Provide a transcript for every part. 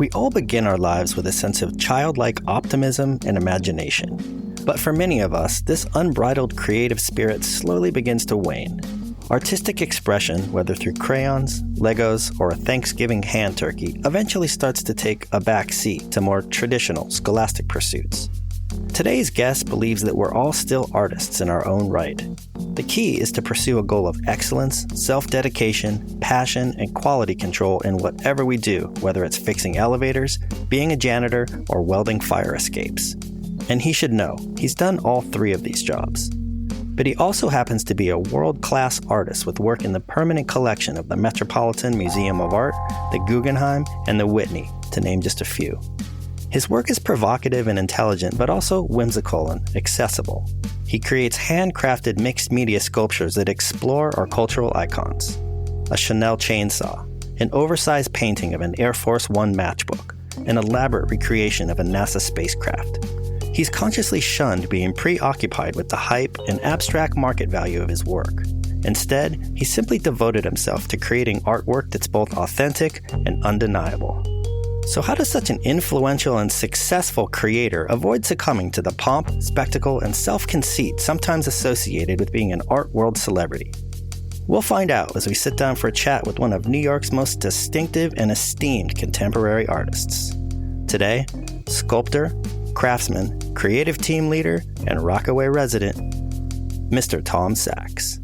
We all begin our lives with a sense of childlike optimism and imagination. But for many of us, this unbridled creative spirit slowly begins to wane. Artistic expression, whether through crayons, Legos, or a Thanksgiving hand turkey, eventually starts to take a back seat to more traditional scholastic pursuits. Today's guest believes that we're all still artists in our own right. The key is to pursue a goal of excellence, self-dedication, passion, and quality control in whatever we do, whether it's fixing elevators, being a janitor, or welding fire escapes. And he should know, he's done all three of these jobs. But he also happens to be a world-class artist with work in the permanent collection of the Metropolitan Museum of Art, the Guggenheim, and the Whitney, to name just a few. His work is provocative and intelligent, but also whimsical and accessible. He creates handcrafted mixed media sculptures that explore our cultural icons. A Chanel chainsaw, an oversized painting of an Air Force One matchbook, an elaborate recreation of a NASA spacecraft. He's consciously shunned being preoccupied with the hype and abstract market value of his work. Instead, he simply devoted himself to creating artwork that's both authentic and undeniable. So how does such an influential and successful creator avoid succumbing to the pomp, spectacle, and self-conceit sometimes associated with being an art world celebrity? We'll find out as we sit down for a chat with one of New York's most distinctive and esteemed contemporary artists. Today, sculptor, craftsman, creative team leader, and Rockaway resident, Mr. Tom Sachs.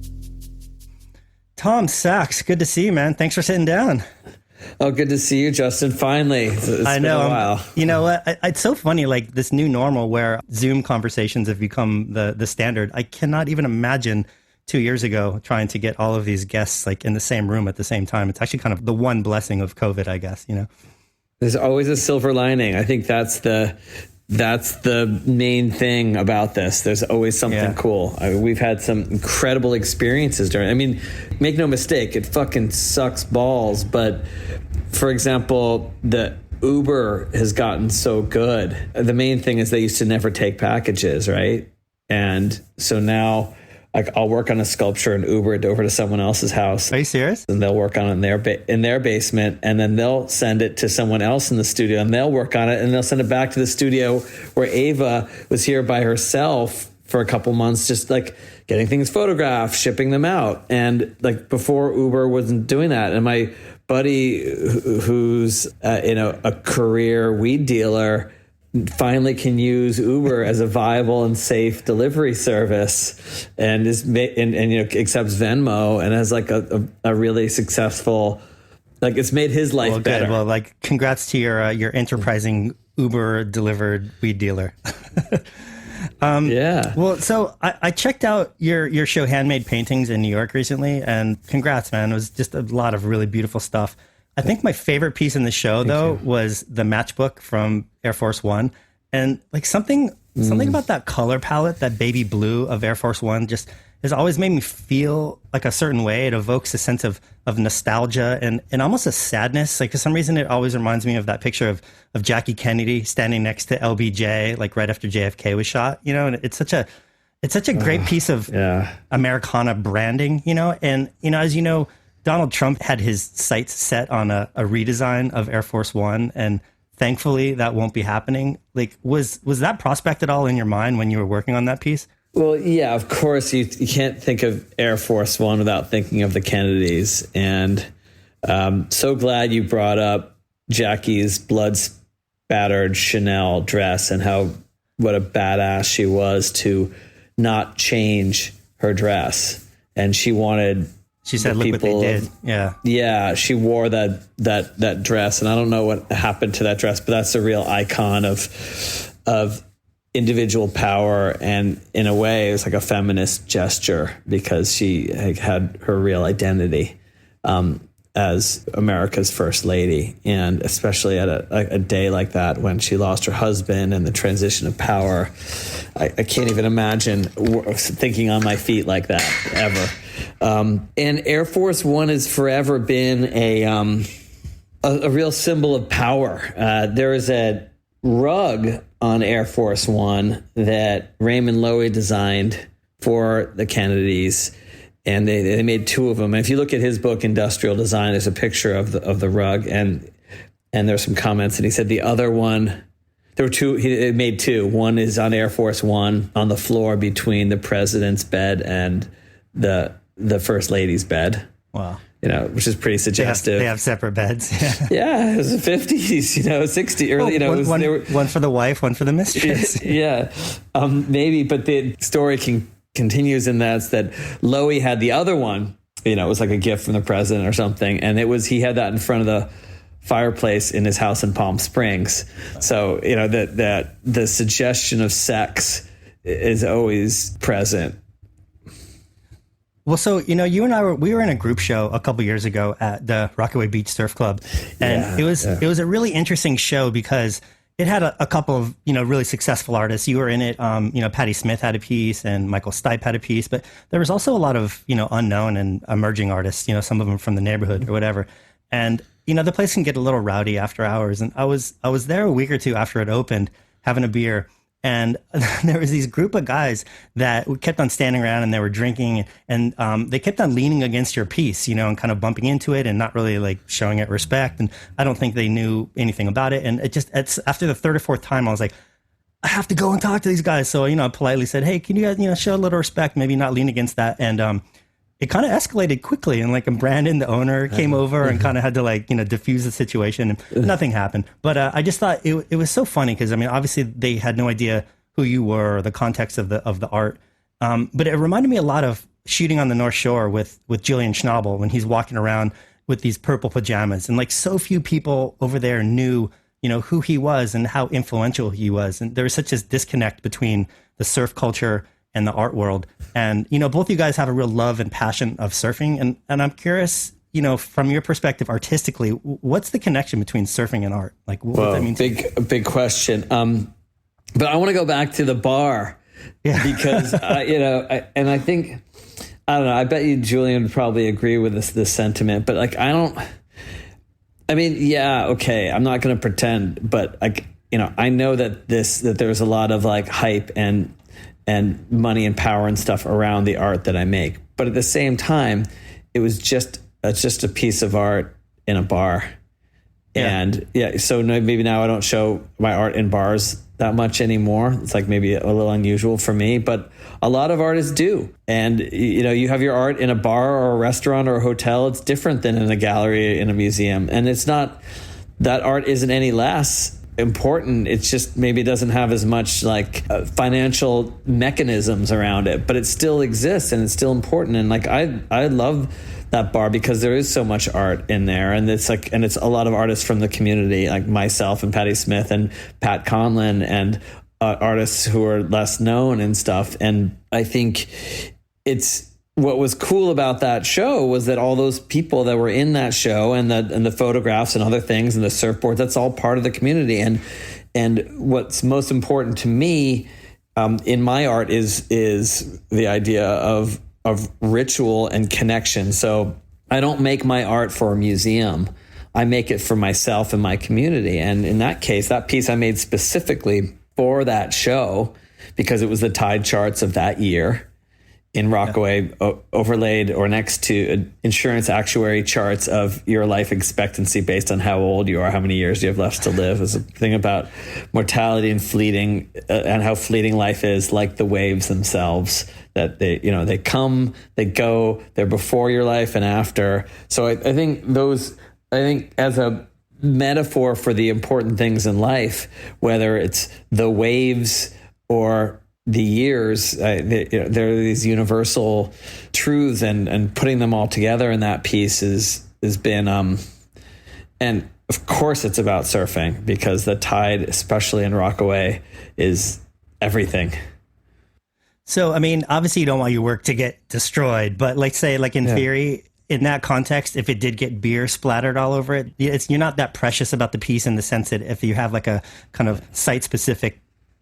Tom Sachs, good to see you, man. Thanks for sitting down. Oh, good to see you, Justin. Finally. It's I know. Been a while. You know what? It's so funny, like this new normal where Zoom conversations have become the standard. I cannot even imagine 2 years ago trying to get all of these guests like in the same room at the same time. It's actually kind of the one blessing of COVID, I guess, you know? There's always a silver lining. I think that's the main thing about this. There's always something cool. We've had some incredible experiences during. I mean, make no mistake, it fucking sucks balls. But for example, the Uber has gotten so good. The main thing is they used to never take packages, right? And so now, like, I'll work on a sculpture and Uber it over to someone else's house. Are you serious? And they'll work on it in their basement, and then they'll send it to someone else in the studio, and they'll work on it, and they'll send it back to the studio where Ava was here by herself for a couple months, just like getting things photographed, shipping them out. And like before, Uber wasn't doing that. And my buddy, who's a career weed dealer, finally can use Uber as a viable and safe delivery service, and accepts Venmo, and has like a really successful, like, it's made his life better. Good. Well, like, congrats to your enterprising Uber delivered weed dealer. Yeah. Well, so I checked out your show Handmade Paintings in New York recently, and congrats, man. It was just a lot of really beautiful stuff. I think my favorite piece in the show, was the matchbook from Air Force One. And like something about that color palette, that baby blue of Air Force One, just has always made me feel like a certain way. It evokes a sense of nostalgia and almost a sadness. Like for some reason, it always reminds me of that picture of Jackie Kennedy standing next to LBJ, like right after JFK was shot, you know, and it's such a great piece of Americana branding, you know, and, you know, as you know, Donald Trump had his sights set on a redesign of Air Force One, and thankfully that won't be happening. Like, was that prospect at all in your mind when you were working on that piece? Well, yeah, of course, you can't think of Air Force One without thinking of the Kennedys. And so glad you brought up Jackie's blood-spattered Chanel dress and what a badass she was to not change her dress. And she wanted... She said, "Look what they did." Yeah. She wore that dress, and I don't know what happened to that dress, but that's a real icon of individual power, and in a way, it's like a feminist gesture because she had her real identity as America's first lady, and especially at a day like that when she lost her husband and the transition of power. I can't even imagine thinking on my feet like that ever. And Air Force One has forever been a real symbol of power. There is a rug on Air Force One that Raymond Loewy designed for the Kennedys, and they made two of them. And if you look at his book, Industrial Design, there's a picture of the rug, and And there's some comments, and he said the other one, there were two, he made two. One is on Air Force One on the floor between the president's bed and the first lady's bed. Wow. Which is pretty suggestive. They have separate beds. Yeah, it was the 50s, 60, early, one for the wife, one for the mistress. Yeah, maybe, but the story continues in that Lowy had the other one, it was like a gift from the president or something. And he had that in front of the fireplace in his house in Palm Springs. So, that the suggestion of sex is always present. Well, so, you and I we were in a group show a couple years ago at the Rockaway Beach Surf Club. And it was a really interesting show because it had a couple of, really successful artists. You were in it. Patti Smith had a piece and Michael Stipe had a piece, but there was also a lot of, unknown and emerging artists, some of them from the neighborhood or whatever. And, the place can get a little rowdy after hours. And I was there a week or two after it opened having a beer. And there was these group of guys that kept on standing around and they were drinking and they kept on leaning against your piece, and kind of bumping into it and not really like showing it respect. And I don't think they knew anything about it. And it's after the third or fourth time, I was like, I have to go and talk to these guys. So, I politely said, hey, can you guys, show a little respect, maybe not lean against that. And it kind of escalated quickly. And Brandon, the owner, came over and kind of had to diffuse the situation. And nothing happened. But I just thought it was so funny because, obviously they had no idea who you were or the context of the art. But it reminded me a lot of shooting on the North Shore with Julian Schnabel when he's walking around with these purple pajamas. And so few people over there knew, who he was and how influential he was. And there was such a disconnect between the surf culture and the art world. And, both you guys have a real love and passion of surfing. And I'm curious, from your perspective artistically, what's the connection between surfing and art? What does that mean? Big question. But I want to go back to the bar because, I think, I don't know, I bet you Julian would probably agree with this sentiment, but I'm not going to pretend, but I know that there's a lot of hype and money and power and stuff around the art that I make. But at the same time, it was just a piece of art in a bar. Yeah. And so maybe now I don't show my art in bars that much anymore. It's maybe a little unusual for me, but a lot of artists do. And, you have your art in a bar or a restaurant or a hotel. It's different than in a gallery in a museum. And it's not, that art isn't any less important. It's just maybe it doesn't have as much financial mechanisms around it, but it still exists and it's still important. And I love that bar because there is so much art in there, and it's a lot of artists from the community, like myself and Patti Smith and Pat Conlon and artists who are less known and stuff. And I think what was cool about that show was that all those people that were in that show and the photographs and other things and the surfboards, that's all part of the community. And what's most important to me in my art is the idea of ritual and connection. So I don't make my art for a museum. I make it for myself and my community. And in that case, that piece I made specifically for that show because it was the tide charts of that year in Rockaway, overlaid or next to insurance actuary charts of your life expectancy based on how old you are, how many years you have left to live. Is a thing about mortality and fleeting, and how fleeting life is, like the waves themselves. That they come, they go, they're before your life and after. So I think as a metaphor for the important things in life, whether it's the waves or the years, there are these universal truths, and putting them all together in that piece has been, and of course it's about surfing because the tide, especially in Rockaway, is everything. So, obviously you don't want your work to get destroyed, but say in theory, in that context, if it did get beer splattered all over it, you're not that precious about the piece in the sense that if you have a kind of site-specific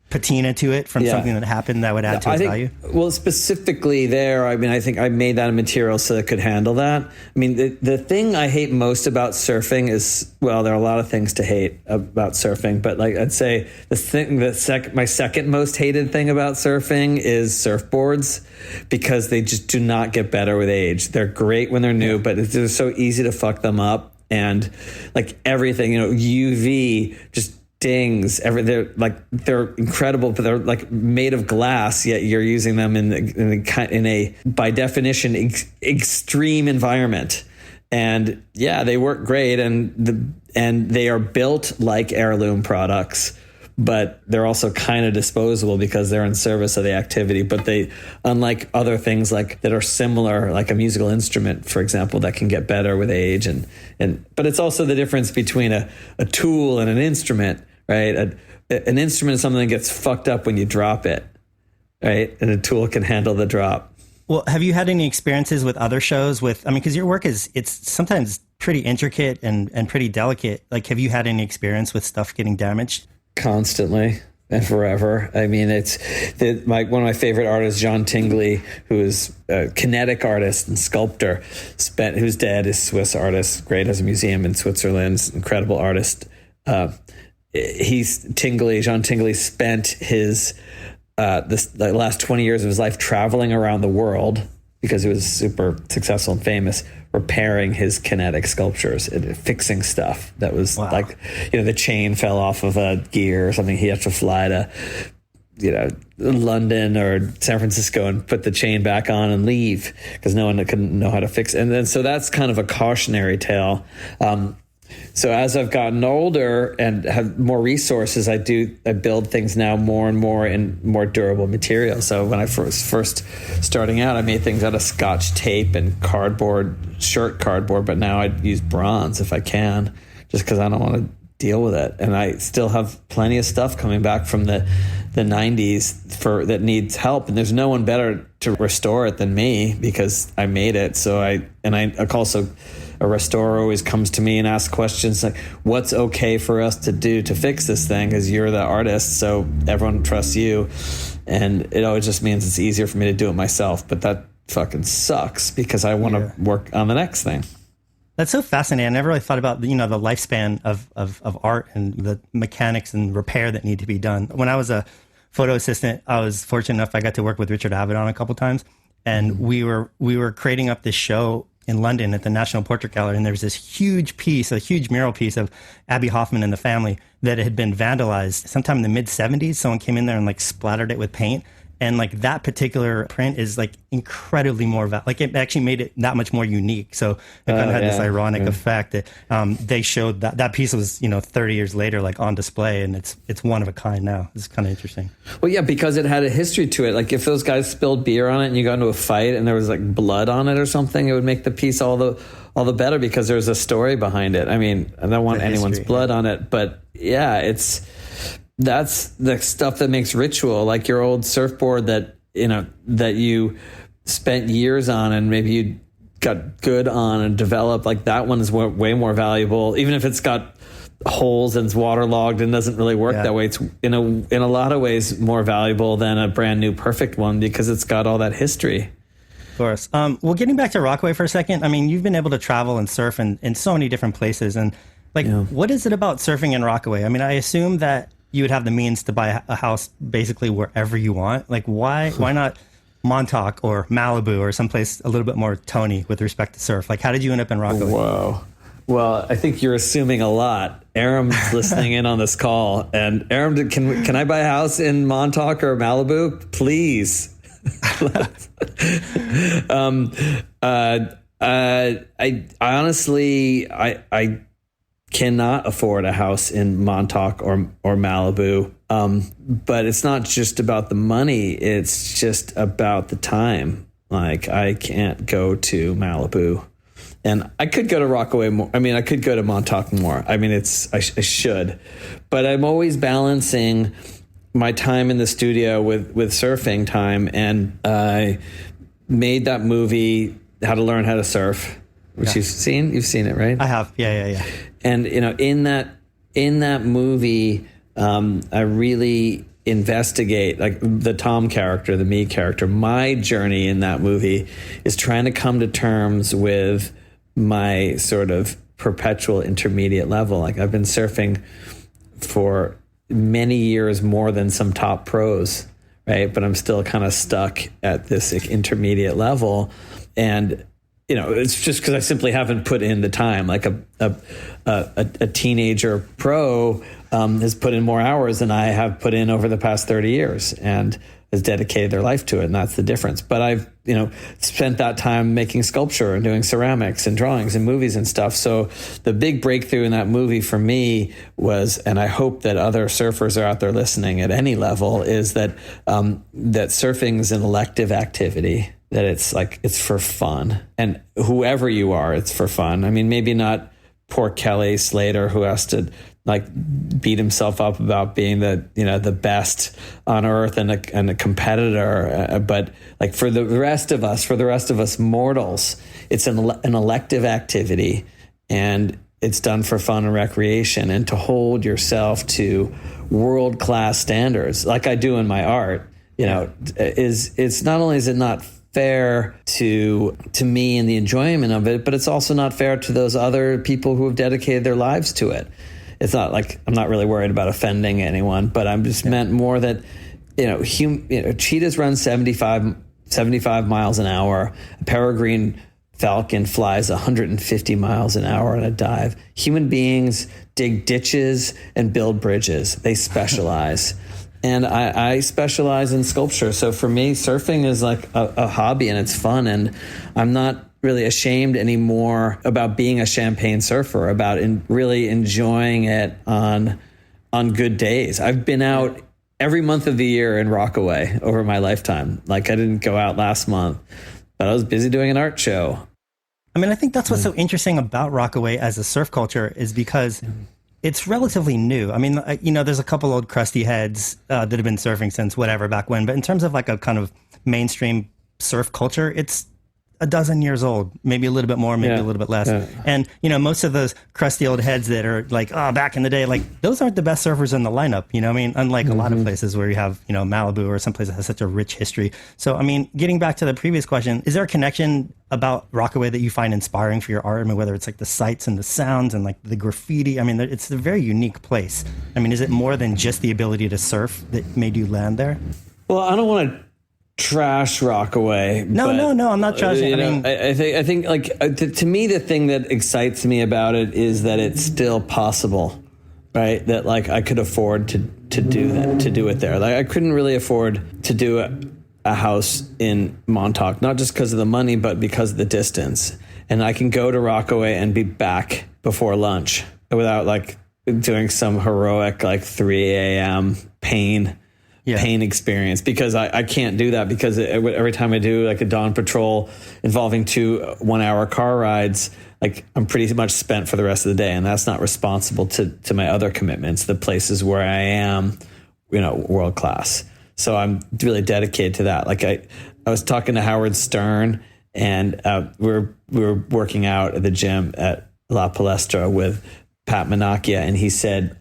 patina to it from something that happened that would add to its value? Well, specifically there, I think I made that material so it could handle that. The thing I hate most about surfing is, well, there are a lot of things to hate about surfing, but I'd say my second most hated thing about surfing is surfboards, because they just do not get better with age. They're great when they're new, but they're so easy to fuck them up. and like everything, UV just dings. They're incredible, but they're like made of glass. Yet you're using them in a by definition extreme environment. And yeah, they work great, and they are built like heirloom products, but they're also kind of disposable because they're in service of the activity. But they, unlike other things like that are similar, like a musical instrument, for example, that can get better with age, but it's also the difference between a tool and an instrument, right? An instrument is something that gets fucked up when you drop it, right? And a tool can handle the drop. Well, have you had any experiences with other shows because your work it's sometimes pretty intricate and pretty delicate. Like, have you had any experience with stuff getting damaged? Constantly and forever. I mean, it's one of my favorite artists, John Tingley, who is a kinetic artist and sculptor, whose dad is Swiss artist, great, has a museum in Switzerland, incredible artist. John Tingley spent his the last 20 years of his life traveling around the world because he was super successful and famous, repairing his kinetic sculptures and fixing stuff that was like, the chain fell off of a gear or something. He had to fly to, London or San Francisco and put the chain back on and leave because no one couldn't know how to fix it. And then, so that's kind of a cautionary tale. So as I've gotten older and have more resources, I build things now more and more in more durable material. So when I first starting out, I made things out of Scotch tape and shirt cardboard, but now I use bronze if I can, just because I don't want to deal with it. And I still have plenty of stuff coming back from the 90s that needs help. And there's no one better to restore it than me because I made it. So I also, a restorer always comes to me and asks questions like, what's okay for us to do to fix this thing? Because you're the artist, so everyone trusts you. And it always just means it's easier for me to do it myself. But that fucking sucks because I want to work on the next thing. That's so fascinating. I never really thought about, the lifespan of art and the mechanics and repair that need to be done. When I was a photo assistant, I was fortunate enough I got to work with Richard Avedon a couple times. And we were creating up this show in London at the National Portrait Gallery, and there was this huge mural piece of Abby Hoffman and the family that had been vandalized sometime in the mid-'70s. Someone came in there and splattered it with paint. And that particular print is incredibly more it actually made it that much more unique. So it kind of had this ironic effect that they showed that piece was 30 years later on display, and it's one of a kind now. It's kind of interesting. Well, yeah, because it had a history to it. If those guys spilled beer on it and you got into a fight and there was blood on it or something, it would make the piece all the better because there's a story behind it. I mean, I don't want anyone's blood on it, but yeah, that's the stuff that makes ritual, like your old surfboard that you spent years on and maybe you got good on and developed. That one is way more valuable, even if it's got holes and it's waterlogged and doesn't really work that way. It's in a lot of ways more valuable than a brand new perfect one because it's got all that history. Of course. Well, getting back to Rockaway for a second, I mean, you've been able to travel and surf in so many different places. And what is it about surfing in Rockaway? I mean, I assume that you would have the means to buy a house basically wherever you want. Why not Montauk or Malibu or someplace a little bit more Tony with respect to surf? How did you end up in Rockaway? Whoa. Well, I think you're assuming a lot. Aram's listening in on this call. And Aram, can I buy a house in Montauk or Malibu? Please. I honestly cannot afford a house in Montauk or Malibu. But it's not just about the money. It's just about the time. I can't go to Malibu. And I could go to Rockaway more. I mean, I could go to Montauk more. I mean, I should. But I'm always balancing my time in the studio with surfing time. And I made that movie, How to Learn How to Surf, which you've seen. You've seen it, right? I have. Yeah. And in that movie, I really investigate the Tom character, the me character. My journey in that movie is trying to come to terms with my sort of perpetual intermediate level. I've been surfing for many years more than some top pros, right? But I'm still kind of stuck at this intermediate level. And it's just because I simply haven't put in the time. Like a teenager pro has put in more hours than I have put in over the past 30 years and has dedicated their life to it. And that's the difference. But I've, spent that time making sculpture and doing ceramics and drawings and movies and stuff. So the big breakthrough in that movie for me was, and I hope that other surfers are out there listening at any level, is that that surfing is an elective activity, that it's for fun. And whoever you are, it's for fun. I mean, maybe not poor Kelly Slater, who has to beat himself up about being the best on earth and a competitor. But for the rest of us mortals, it's an elective activity, and it's done for fun and recreation. And to hold yourself to world-class standards, like I do in my art, it's not only is it not fair to me and the enjoyment of it, but it's also not fair to those other people who have dedicated their lives to it. It's not like I'm not really worried about offending anyone, but I'm just meant more that, cheetahs run 75 miles an hour. A peregrine falcon flies 150 miles an hour on a dive. Human beings dig ditches and build bridges. They specialize. And I specialize in sculpture. So for me, surfing is like a hobby, and it's fun. And I'm not really ashamed anymore about being a champagne surfer, about really enjoying it on good days. I've been out every month of the year in Rockaway over my lifetime. I didn't go out last month, but I was busy doing an art show. I mean, I think that's what's so interesting about Rockaway as a surf culture, is because it's relatively new. I mean, there's a couple old crusty heads that have been surfing since whatever back when, but in terms of a kind of mainstream surf culture, it's a dozen years old, maybe a little bit more, maybe a little bit less. Yeah. And, most of those crusty old heads that are back in the day, those aren't the best surfers in the lineup, I mean, unlike a lot of places where you have, Malibu or someplace that has such a rich history. So, I mean, getting back to the previous question, is there a connection about Rockaway that you find inspiring for your art? I mean, whether it's the sights and the sounds and the graffiti, I mean, it's a very unique place. I mean, is it more than just the ability to surf that made you land there? Well, I don't want to trash Rockaway. No, I'm not trashing. I think to me, the thing that excites me about it is that it's still possible, right? That I could afford to do that, to do it there. I couldn't really afford to do a house in Montauk, not just because of the money, but because of the distance. And I can go to Rockaway and be back before lunch without doing some heroic 3 a.m. pain experience, because I can't do that, because every time I do a dawn patrol involving 2 1-hour car rides, I'm pretty much spent for the rest of the day, and that's not responsible to my other commitments, the places where I am, world class. So I'm really dedicated to that. I was talking to Howard Stern, and we were working out at the gym at La Palestra with Pat Menachia, and he said,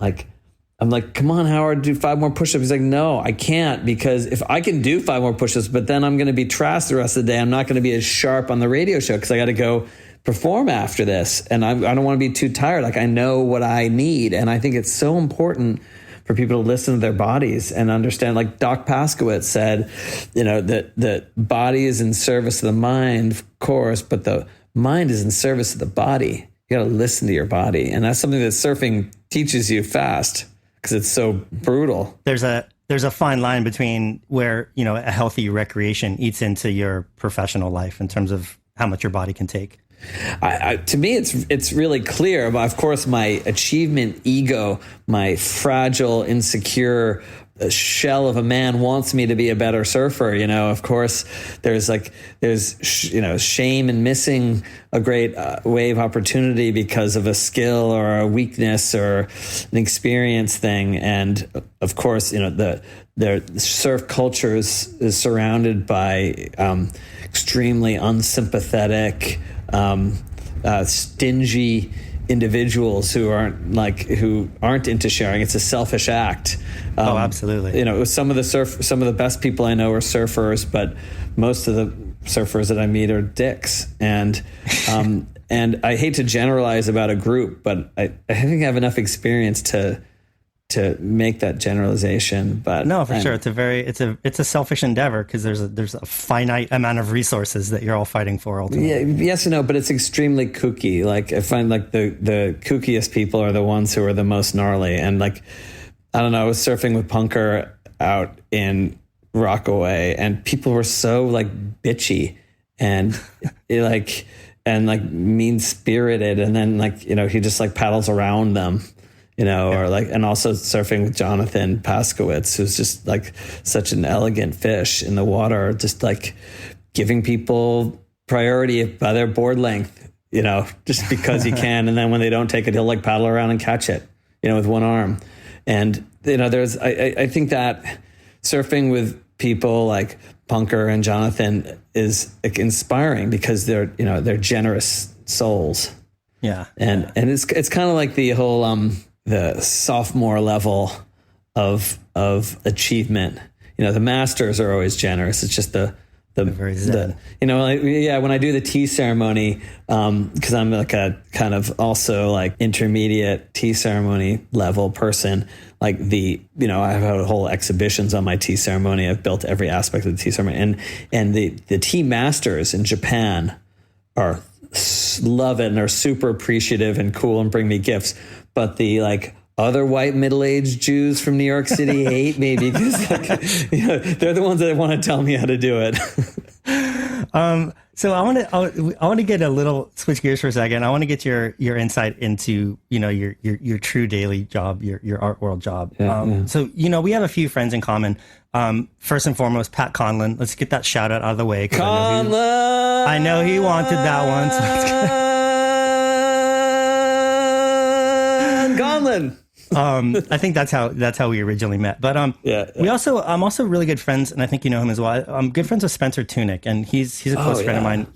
I'm come on, Howard, do 5 more push-ups. He's no, I can't, because if I can do 5 more push-ups, but then I'm going to be trashed the rest of the day, I'm not going to be as sharp on the radio show because I got to go perform after this. And I don't want to be too tired. I know what I need. And I think it's so important for people to listen to their bodies and understand, Doc Paskowitz said, that body is in service of the mind, of course, but the mind is in service of the body. You got to listen to your body. And that's something that surfing teaches you fast, because it's so brutal. There's a fine line between where, a healthy recreation eats into your professional life in terms of how much your body can take. To me, it's really clear. But of course, my achievement ego, my fragile, insecure shell of a man wants me to be a better surfer. Of course, there's shame in missing a great wave opportunity because of a skill or a weakness or an experience thing. And of course, the surf culture is surrounded by extremely unsympathetic, stingy individuals who aren't into sharing. It's a selfish act. Absolutely. Some of the best people I know are surfers, but most of the surfers that I meet are dicks. And and I hate to generalize about a group, but I think I have enough experience to to make that generalization, but no, for sure, it's a selfish endeavor because there's a finite amount of resources that you're all fighting for ultimately. Yeah, yes and no, but it's extremely kooky. Like I find like the kookiest people are the ones who are the most gnarly. And like, I don't know, I was surfing with Punker out in Rockaway, and people were so like bitchy and mean spirited, and then like, you know, he just like paddles around them. Or like, and also surfing with Jonathan Paskowitz, who's just like such an elegant fish in the water, just like giving people priority by their board length, just because he can. And then when they don't take it, he'll like paddle around and catch it, with one arm. And, I think that surfing with people like Punker and Jonathan is like inspiring because they're generous souls. Yeah. And it's kind of like the whole, the sophomore level of achievement. The masters are always generous. It's just the very zen. when I do the tea ceremony, because I'm like a kind of also like intermediate tea ceremony level person. Like I've had whole exhibitions on my tea ceremony. I've built every aspect of the tea ceremony, and the tea masters in Japan love it and are super appreciative and cool and bring me gifts. But the like other white middle-aged Jews from New York City hate me because they're the ones that want to tell me how to do it. So I want to get a little switch gears for a second. I want to get your insight into your true daily job, your art world job. So we have a few friends in common. First and foremost, Pat Conlon. Let's get that shout out of the way. Conlon! I know he wanted that one. So let's get Conlon. I think that's how we originally met. But I'm also really good friends, and I think you know him as well. I'm good friends with Spencer Tunick, and he's a close friend of mine.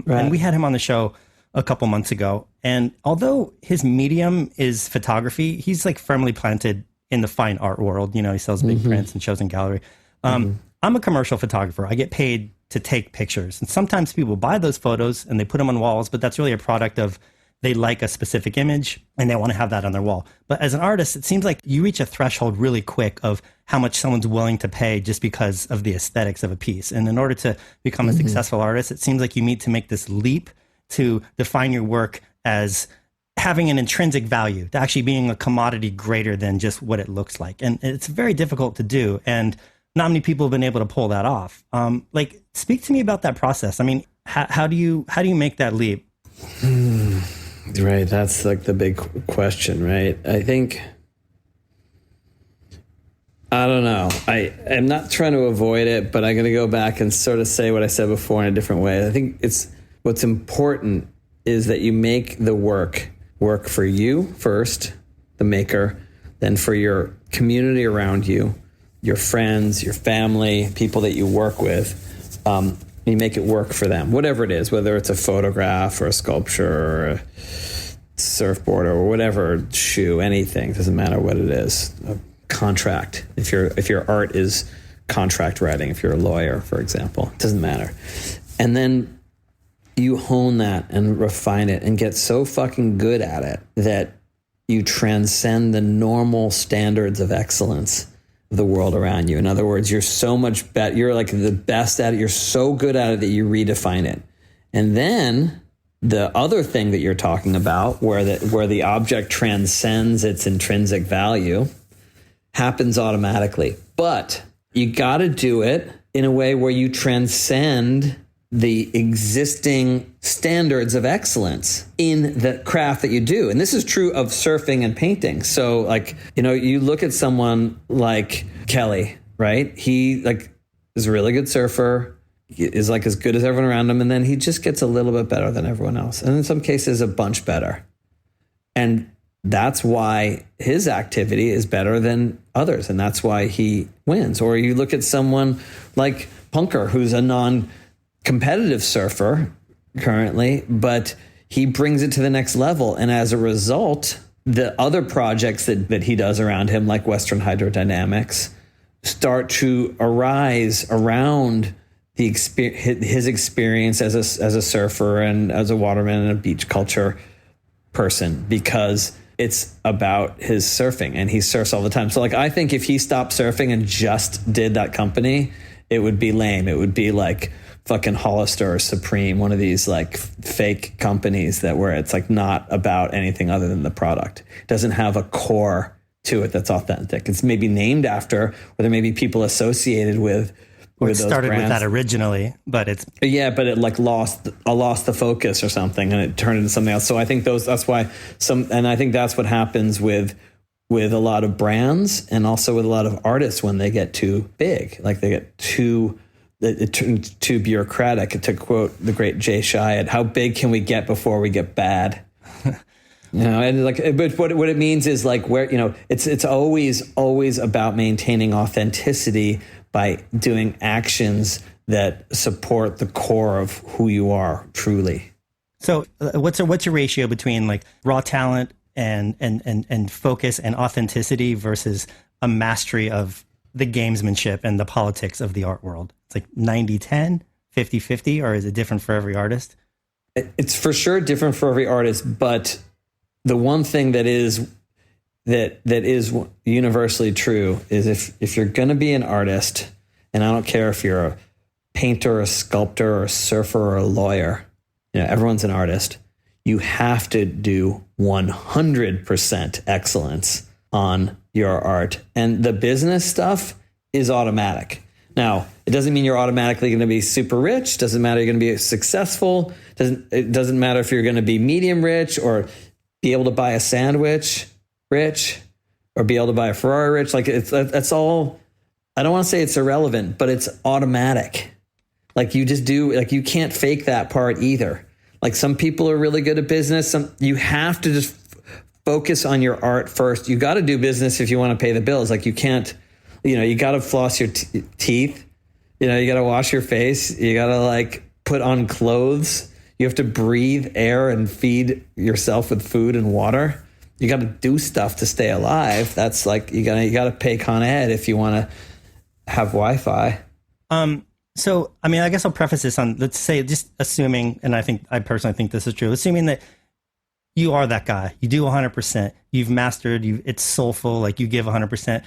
And we had him on the show a couple months ago. And although his medium is photography, he's like firmly planted in the fine art world. He sells big prints and shows in gallery. I'm a commercial photographer. I get paid to take pictures, and sometimes people buy those photos and they put them on walls, but that's really a product of they like a specific image and they want to have that on their wall. But as an artist, it seems like you reach a threshold really quick of how much someone's willing to pay just because of the aesthetics of a piece. And in order to become a successful artist, it seems like you need to make this leap to define your work as having an intrinsic value, to actually being a commodity greater than just what it looks like. And it's very difficult to do. And not many people have been able to pull that off. Speak to me about that process. I mean, how do you make that leap? Right. That's like the big question, right? I think, I don't know. I'm not trying to avoid it, but I'm going to go back and sort of say what I said before in a different way. I think what's important is that you make the work for you first, the maker, then for your community around you, your friends, your family, people that you work with. You make it work for them, whatever it is, whether it's a photograph or a sculpture or a surfboard or whatever shoe, anything, doesn't matter what it is. A contract. If your art is contract writing, if you're a lawyer, for example, it doesn't matter. And then you hone that and refine it and get so fucking good at it that you transcend the normal standards of excellence of the world around you. In other words, you're so much better. You're like the best at it. You're so good at it that you redefine it. And then the other thing that you're talking about, where the object transcends its intrinsic value, happens automatically. But you got to do it in a way where you transcend the existing standards of excellence in the craft that you do. And this is true of surfing and painting. So like, you look at someone like Kelly, right? He like is a really good surfer, is like as good as everyone around him. And then he just gets a little bit better than everyone else. And in some cases, a bunch better. And that's why his activity is better than others. And that's why he wins. Or you look at someone like Punker, who's a non-competitive surfer currently, but he brings it to the next level. And as a result, the other projects that he does around him, like Western Hydrodynamics, start to arise around his experience as a surfer and as a waterman and a beach culture person, because it's about his surfing, and he surfs all the time. So like, I think if he stopped surfing and just did that company, it would be lame. It would be like fucking Hollister or Supreme, one of these like fake companies that where it's like not about anything other than the product. It doesn't have a core to it that's authentic. It's maybe named after, or there may be people associated with it started with that originally, but it like lost the focus or something, and it turned into something else. So I think I think that's what happens with a lot of brands, and also with a lot of artists when they get too big, like they get it turns too bureaucratic. To quote the great Jay Chiat, how big can we get before we get bad? And like, but what it means is like where, it's always about maintaining authenticity by doing actions that support the core of who you are truly. So what's your ratio between like raw talent and focus and authenticity versus a mastery of the gamesmanship and the politics of the art world? It's like 90-10, 50-50, or is it different for every artist? It's for sure different for every artist, but the one thing that is universally true is if you're going to be an artist, and I don't care if you're a painter, a sculptor, or a surfer, or a lawyer, everyone's an artist. You have to do 100% excellence on your art, and the business stuff is automatic. Now, it doesn't mean you're automatically going to be super rich. Doesn't matter you're going to be successful. It doesn't matter if you're going to be medium rich or be able to buy a sandwich rich or be able to buy a Ferrari rich. Like that's all. I don't want to say it's irrelevant, but it's automatic. Like you just do. Like you can't fake that part either. Like some people are really good at business. You have to just focus on your art first. You got to do business if you want to pay the bills. Like you can't. You got to floss your teeth. You got to wash your face. You got to like put on clothes. You have to breathe air and feed yourself with food and water. You got to do stuff to stay alive. That's like you got to pay Con Ed if you want to have Wi-Fi. So I mean, I guess I'll preface this on, let's say, just assuming, and I personally think this is true, assuming that you are that guy, you do 100%, you've mastered, it's soulful, like you give 100%.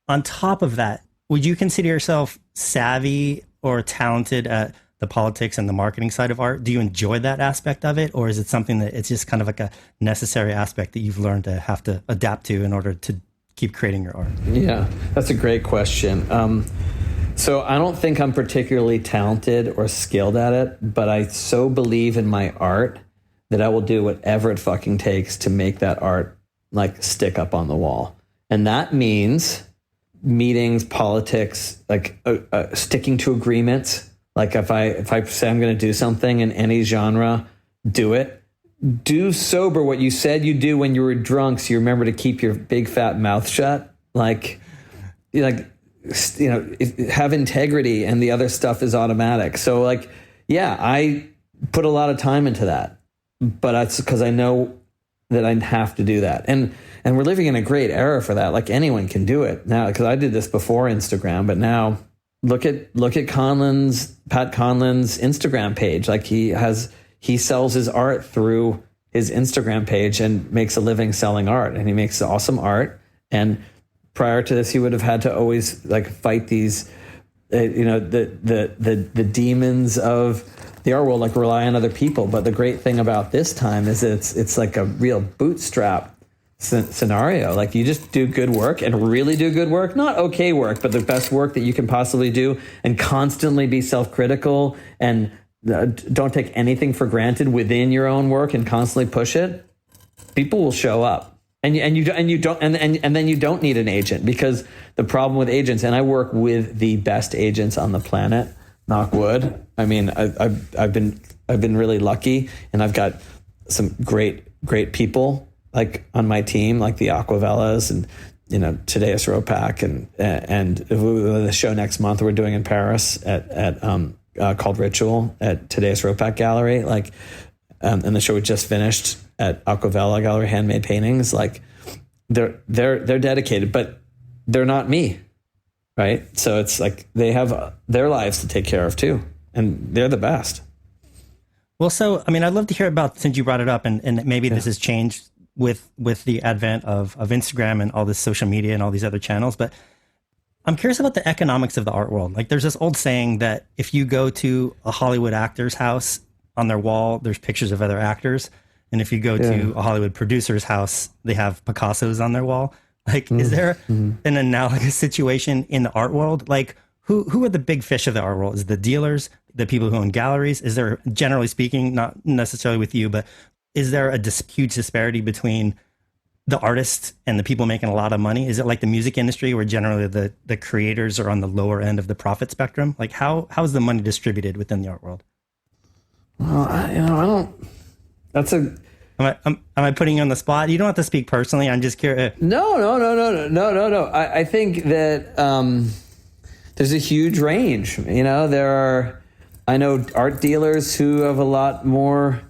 On top of that, would you consider yourself savvy or talented at the politics and the marketing side of art? Do you enjoy that aspect of it? Or is it something that it's just kind of like a necessary aspect that you've learned to have to adapt to in order to keep creating your art? Yeah, that's a great question. So I don't think I'm particularly talented or skilled at it, but I so believe in my art that I will do whatever it fucking takes to make that art like stick up on the wall. And that means meetings, politics, like sticking to agreements. Like if I say I'm going to do something in any genre, do it. Do sober what you said you do when you were drunk, so you remember to keep your big fat mouth shut. Have integrity, and the other stuff is automatic. So like, yeah, I put a lot of time into that, but that's because I know that I have to do that. And we're living in a great era for that. Like anyone can do it now, because I did this before Instagram, but now look at Pat Conlin's Instagram page. Like he sells his art through his Instagram page and makes a living selling art, and he makes awesome art. And prior to this, he would have had to always like fight these, the demons of the art world, like rely on other people. But the great thing about this time is it's like a real bootstrap scenario. Like you just do good work and really do good work, not okay work, but the best work that you can possibly do, and constantly be self-critical and don't take anything for granted within your own work and constantly push it. People will show up, and then you don't need an agent, because the problem with agents, and I work with the best agents on the planet, knock wood. I mean, I've been really lucky, and I've got some great people like on my team, like the Aquavellas and Tadeusz Ropak and the show next month we're doing in Paris at called Ritual at Tadeusz Ropak Gallery, like and the show we just finished at Aquavella Gallery, handmade paintings. Like they're dedicated, but they're not me, right? So it's like they have their lives to take care of too, and they're the best. Well, so I mean, I'd love to hear about, since you brought it up, and maybe this has changed with the advent of Instagram and all this social media and all these other channels. But I'm curious about the economics of the art world. Like there's this old saying that if you go to a Hollywood actor's house, on their wall, there's pictures of other actors. And if you go to a Hollywood producer's house, they have Picassos on their wall. Like, is there an analogous situation in the art world? Like, who are the big fish of the art world? Is it the dealers, the people who own galleries? Is there, generally speaking, not necessarily with you, but is there a huge disparity between the artists and the people making a lot of money? Is it like the music industry where generally the creators are on the lower end of the profit spectrum? Like, how is the money distributed within the art world? Well, I don't. That's a. Am I putting you on the spot? You don't have to speak personally. I'm just curious. No. I think that there's a huge range. I know art dealers who have a lot more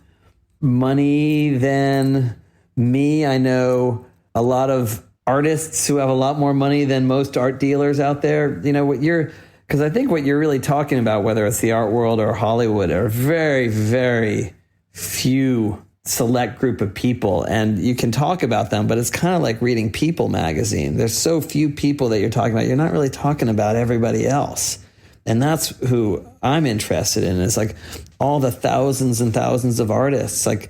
money than me. I know a lot of artists who have a lot more money than most art dealers out there. Because I think what you're really talking about, whether it's the art world or Hollywood, are very, very few select group of people. And you can talk about them, but it's kind of like reading People magazine. There's so few people that you're talking about. You're not really talking about everybody else. And that's who I'm interested in, is like all the thousands and thousands of artists. Like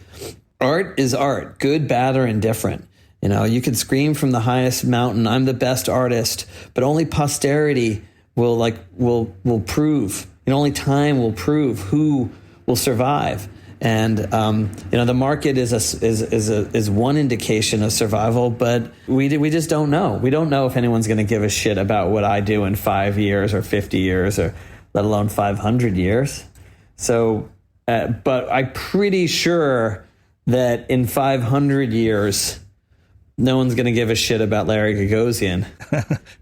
art is art, good, bad, or indifferent. You could scream from the highest mountain, I'm the best artist, but only posterity will prove, only time will prove who will survive. And the market is one indication of survival, but we just don't know. We don't know if anyone's going to give a shit about what I do in 5 years or 50 years or let alone 500 years. So, but I'm pretty sure that in 500 years, no one's going to give a shit about Larry Gagosian,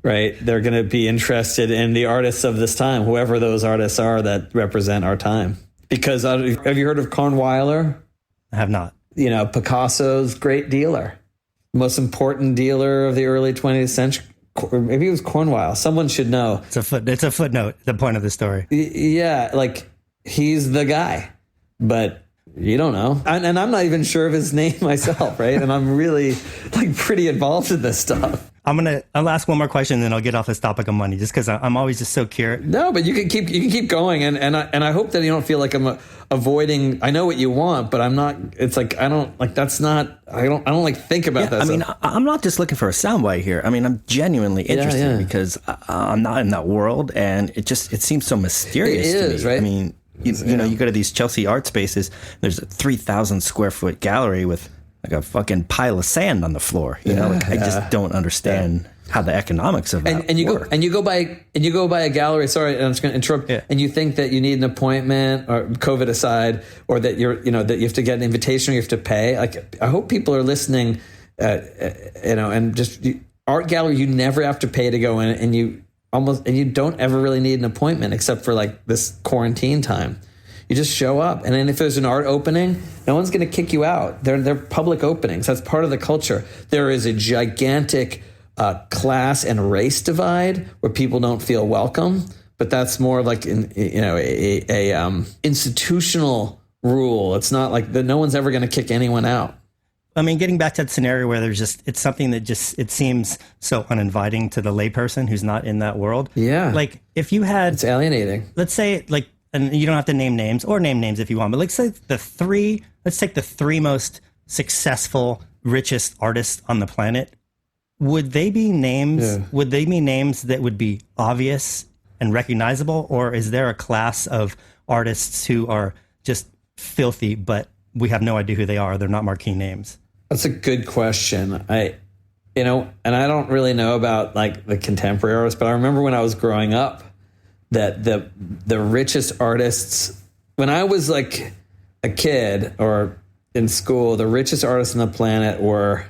right? They're going to be interested in the artists of this time, whoever those artists are that represent our time. Because have you heard of Cornweiler? I have not. Picasso's great dealer, most important dealer of the early 20th century. Maybe it was Cornweiler. Someone should know. It's a footnote, the point of the story. Yeah, like he's the guy, but you don't know. And I'm not even sure of his name myself, right? And I'm really pretty involved in this stuff. I'll ask one more question, and then I'll get off this topic of money, just because I'm always just so curious. No, but you can keep going, and I hope that you don't feel like I'm avoiding. I know what you want, but I'm not. It's like I don't like that's not. I don't think about that. I mean, I'm not just looking for a soundbite here. I mean, I'm genuinely interested because I'm not in that world, and it seems so mysterious to me. Right? I mean, you go to these Chelsea art spaces. There's a 3,000 square foot gallery with like a fucking pile of sand on the floor. I just don't understand how the economics of that work. You go by a gallery. Sorry, I'm just going to interrupt. Yeah. And you think that you need an appointment, or COVID aside, or that that you have to get an invitation, or you have to pay. Like, I hope people are listening. And just art gallery, you never have to pay to go in, and you don't ever really need an appointment except for like this quarantine time. You just show up, and then if there's an art opening, no one's going to kick you out. They're public openings. That's part of the culture. There is a gigantic class and race divide where people don't feel welcome, but that's more like a institutional rule. It's not like no one's ever going to kick anyone out. I mean, getting back to that scenario where it's something that it seems so uninviting to the layperson who's not in that world. Yeah. Like if you had, it's alienating. Let's say and you don't have to name names, or name names if you want, but let's take the three most successful, richest artists on the planet. Would they be names? Yeah. Would they be names that would be obvious and recognizable, or is there a class of artists who are just filthy, but we have no idea who they are? They're not marquee names. That's a good question. And I don't really know about like the contemporary artists, but I remember when I was growing up that the richest artists, when I was like a kid or in school, the richest artists on the planet were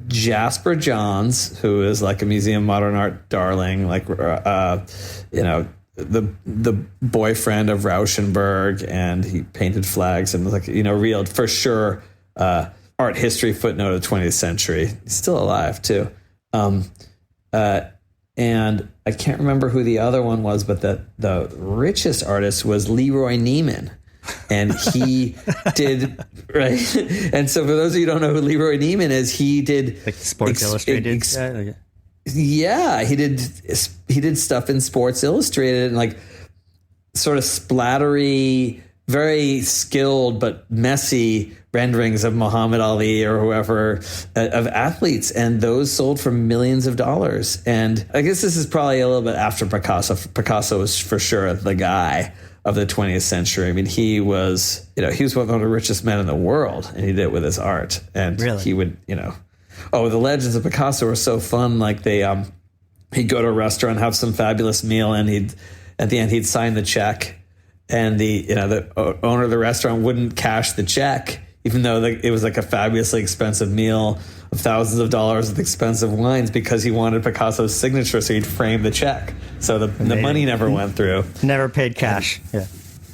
Jasper Johns, who is like a Museum of Modern Art darling, like the boyfriend of Rauschenberg, and he painted flags and was like real for sure art history footnote of the 20th century. He's still alive too. And I can't remember who the other one was, but the richest artist was Leroy Neiman, And he did, right? And so for those of you who don't know who Leroy Neiman is, he did... Like Sports Illustrated? Yeah, he did stuff in Sports Illustrated and like sort of splattery, very skilled but messy renderings of Muhammad Ali or whoever, of athletes, and those sold for millions of dollars. And I guess this is probably a little bit after Picasso. Picasso was for sure the guy of the 20th century. I mean, he was one of the richest men in the world, and he did it with his art. And really? He would, the legends of Picasso were so fun. Like he'd go to a restaurant, have some fabulous meal, and at the end he'd sign the check, and the owner of the restaurant wouldn't cash the check, even though it was like a fabulously expensive meal of thousands of dollars with expensive wines, because he wanted Picasso's signature, so he'd frame the check. So the money never went through. Never paid cash.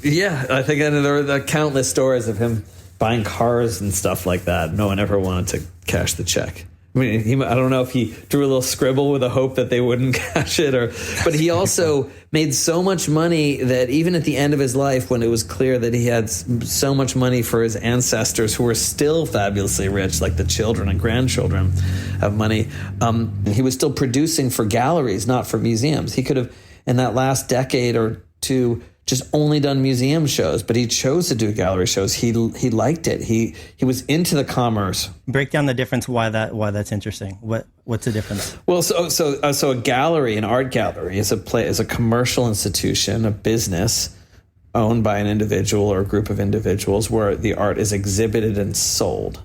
Yeah, I think there were countless stories of him buying cars and stuff like that. No one ever wanted to cash the check. I mean, I don't know if he drew a little scribble with a hope that they wouldn't cash it, but he also made so much money that even at the end of his life, when it was clear that he had so much money for his ancestors who were still fabulously rich, like the children and grandchildren have money, he was still producing for galleries, not for museums. He could have, in that last decade or two, just only done museum shows, but he chose to do gallery shows. He liked it. He was into the commerce. Break down the difference. Why that's interesting. What's the difference? Well, so a gallery, an art gallery, is a commercial institution, a business owned by an individual or a group of individuals where the art is exhibited and sold,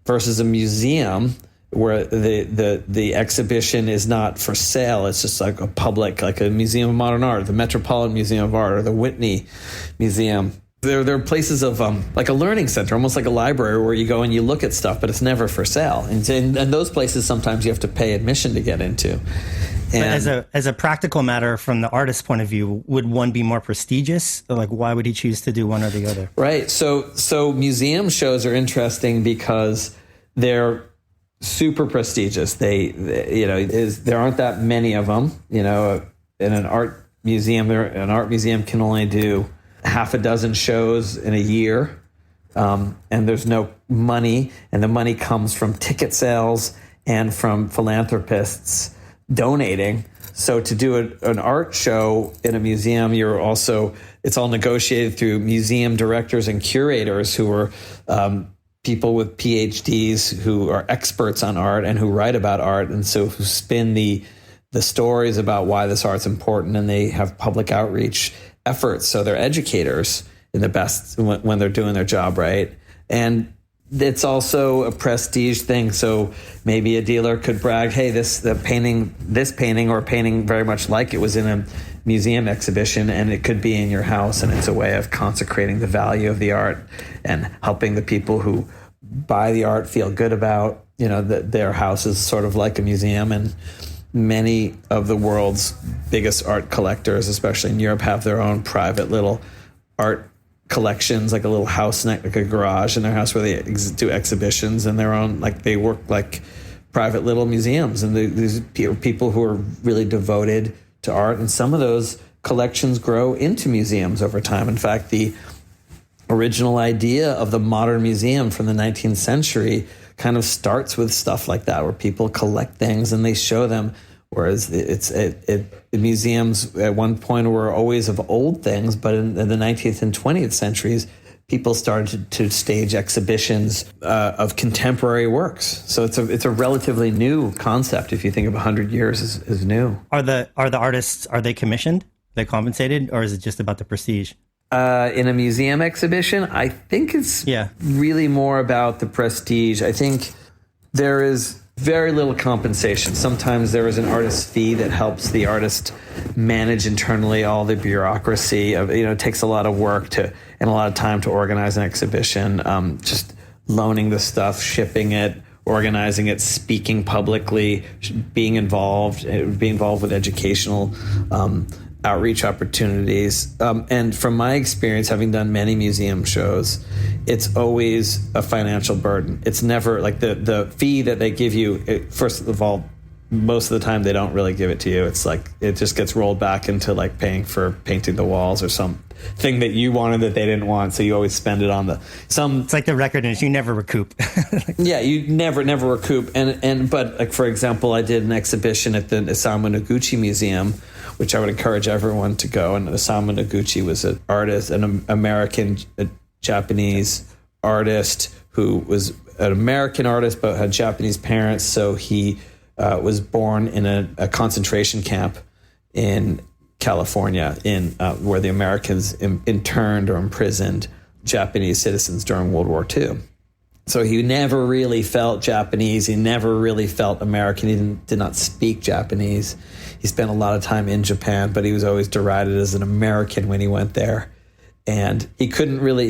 versus a museum where the exhibition is not for sale. It's just like a public, like a Museum of Modern Art, the Metropolitan Museum of Art, or the Whitney Museum. There are places of like a learning center, almost like a library, where you go and you look at stuff, but it's never for sale. And those places, sometimes you have to pay admission to get into. And as a practical matter, from the artist's point of view, would one be more prestigious? Like, why would he choose to do one or the other? Right. So museum shows are interesting because they're super prestigious. There aren't that many of them. In an art museum, can only do half a dozen shows in a year, and there's no money, and the money comes from ticket sales and from philanthropists donating. So to do an art show in a museum, it's all negotiated through museum directors and curators who are people with PhDs who are experts on art and who write about art, and so who spin the stories about why this art's important, and they have public outreach efforts. So they're educators in the best when they're doing their job right. And it's also a prestige thing. So maybe a dealer could brag, hey, this painting or a painting very much like it was in a museum exhibition, and it could be in your house, and it's a way of consecrating the value of the art and helping the people who buy the art feel good about that their house is sort of like a museum. And many of the world's biggest art collectors, especially in Europe, have their own private little art collections, like a little house, like a garage in their house where they do exhibitions, and their own, like they work like private little museums. And these people who are really devoted to art, and some of those collections grow into museums over time. In fact, the original idea of the modern museum from the 19th century kind of starts with stuff like that, where people collect things and they show them. Whereas the museums at one point were always of old things, but in the 19th and 20th centuries, people started to stage exhibitions of contemporary works. So it's a relatively new concept. If you think of 100 years as new. Are the artists, are they commissioned? Are they compensated, or is it just about the prestige? In a museum exhibition, I think it's really more about the prestige. I think there is very little compensation. Sometimes there is an artist's fee that helps the artist manage internally all the bureaucracy of, it takes a lot of work and a lot of time to organize an exhibition. Just loaning the stuff, shipping it, organizing it, speaking publicly, being involved with educational outreach opportunities. And from my experience, having done many museum shows, it's always a financial burden. It's never like the fee that they give you. First of all, most of the time they don't really give it to you. It's like it just gets rolled back into like paying for painting the walls or something that you wanted that they didn't want, so you always spend it on it's like the record is you never recoup. Yeah, you never recoup. But like, for example, I did an exhibition at the Isamu Noguchi Museum, which I would encourage everyone to go. And Isamu Noguchi was an artist, an American, Japanese artist who was an American artist but had Japanese parents, so he was born in a concentration camp in California, where the Americans interned or imprisoned Japanese citizens during World War II. So he never really felt Japanese. He never really felt American. He did not speak Japanese. He spent a lot of time in Japan, but he was always derided as an American when he went there. And he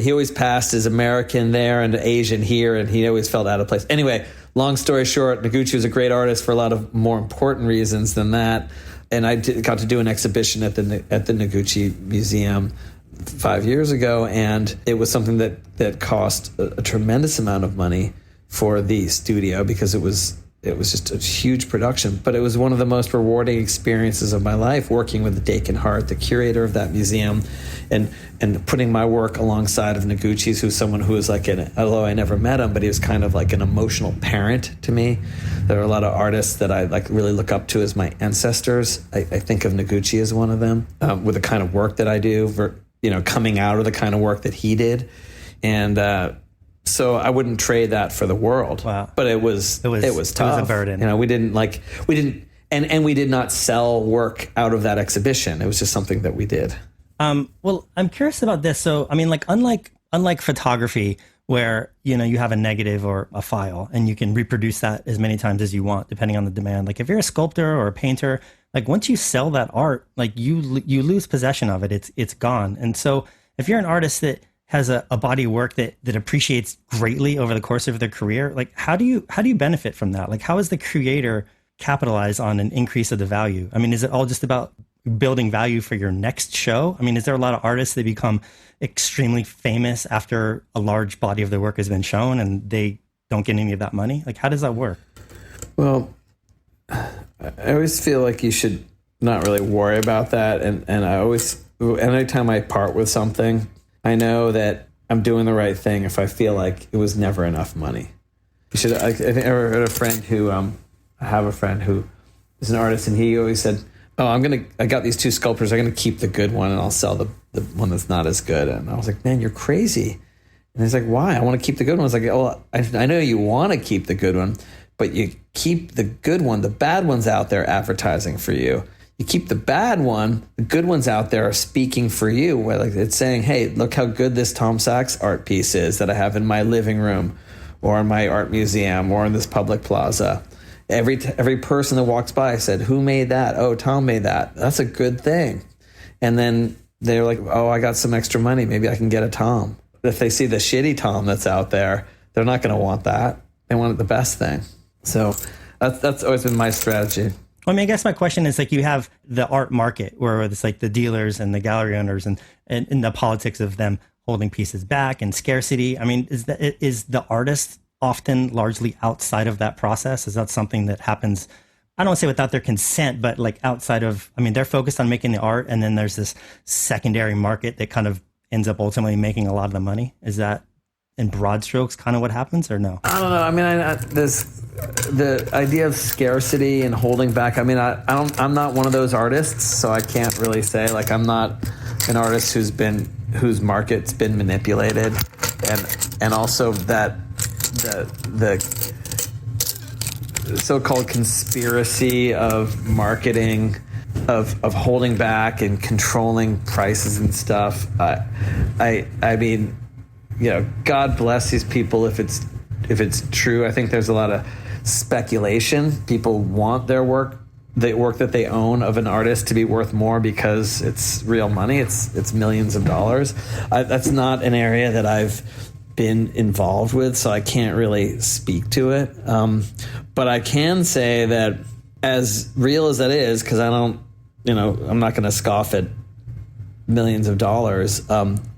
always passed as American there and Asian here, and he always felt out of place. Anyway, long story short, Noguchi was a great artist for a lot of more important reasons than that. And I got to do an exhibition at the Noguchi Museum 5 years ago, and it was something that cost a tremendous amount of money for the studio because it was just a huge production. But it was one of the most rewarding experiences of my life, working with Dakin Hart, the curator of that museum, and putting my work alongside of Noguchi's, who's someone who is like although I never met him, but he was kind of like an emotional parent to me. There are a lot of artists that I like really look up to as my ancestors. I think of Noguchi as one of them, with the kind of work that I do, coming out of the kind of work that he did. And so I wouldn't trade that for the world. Wow. But it was tough. It was a burden. We did not sell work out of that exhibition. It was just something that we did. Well, I'm curious about this. So, I mean, like unlike photography, where, you have a negative or a file and you can reproduce that as many times as you want, depending on the demand. Like if you're a sculptor or a painter, like once you sell that art, like you lose possession of it. It's gone. And so if you're an artist that has a body of work that appreciates greatly over the course of their career, like how do you benefit from that? Like how is the creator capitalize on an increase of the value? I mean, is it all just about building value for your next show? I mean, is there a lot of artists that become extremely famous after a large body of their work has been shown and they don't get any of that money? Like, how does that work? Well, I always feel like you should not really worry about that. And anytime I part with something, I know that I'm doing the right thing if I feel like it was never enough money. I think I had a friend who, I have a friend who is an artist, and he always said, I got these two sculptures. I'm going to keep the good one and I'll sell the one that's not as good. And I was like, man, you're crazy. And he's like, why? I want to keep the good one. I was like, oh, I know you want to keep the good one, but you keep the good one. The bad one's out there advertising for you. You keep the bad one. The good ones out there are speaking for you. Where like it's saying, hey, look how good this Tom Sachs art piece is that I have in my living room or in my art museum or in this public plaza. Every person that walks by said, who made that? Oh, Tom made that. That's a good thing. And then they're like, oh, I got some extra money. Maybe I can get a Tom. If they see the shitty Tom that's out there, they're not going to want that. They want the best thing. So that's always been my strategy. I mean, I guess my question is like you have the art market where it's like the dealers and the gallery owners and the politics of them holding pieces back and scarcity. I mean, is the artist often largely outside of that process? Is that something that happens, I don't want to say without their consent, but like outside of, I mean, they're focused on making the art and then there's this secondary market that kind of ends up ultimately making a lot of the money. Is that in broad strokes kind of what happens or no? I don't know. I mean, the idea of scarcity and holding back, I mean, I'm not one of those artists, so I can't really say, like, I'm not an artist whose market's been manipulated. And also that the so-called conspiracy of marketing, of holding back and controlling prices and stuff. I mean, God bless these people if it's true. I think there's a lot of speculation. People want their work, the work that they own of an artist, to be worth more because it's real money. It's millions of dollars. That's not an area that I've been involved with, so I can't really speak to it. But I can say that as real as that is, because I'm not going to scoff at millions of dollars.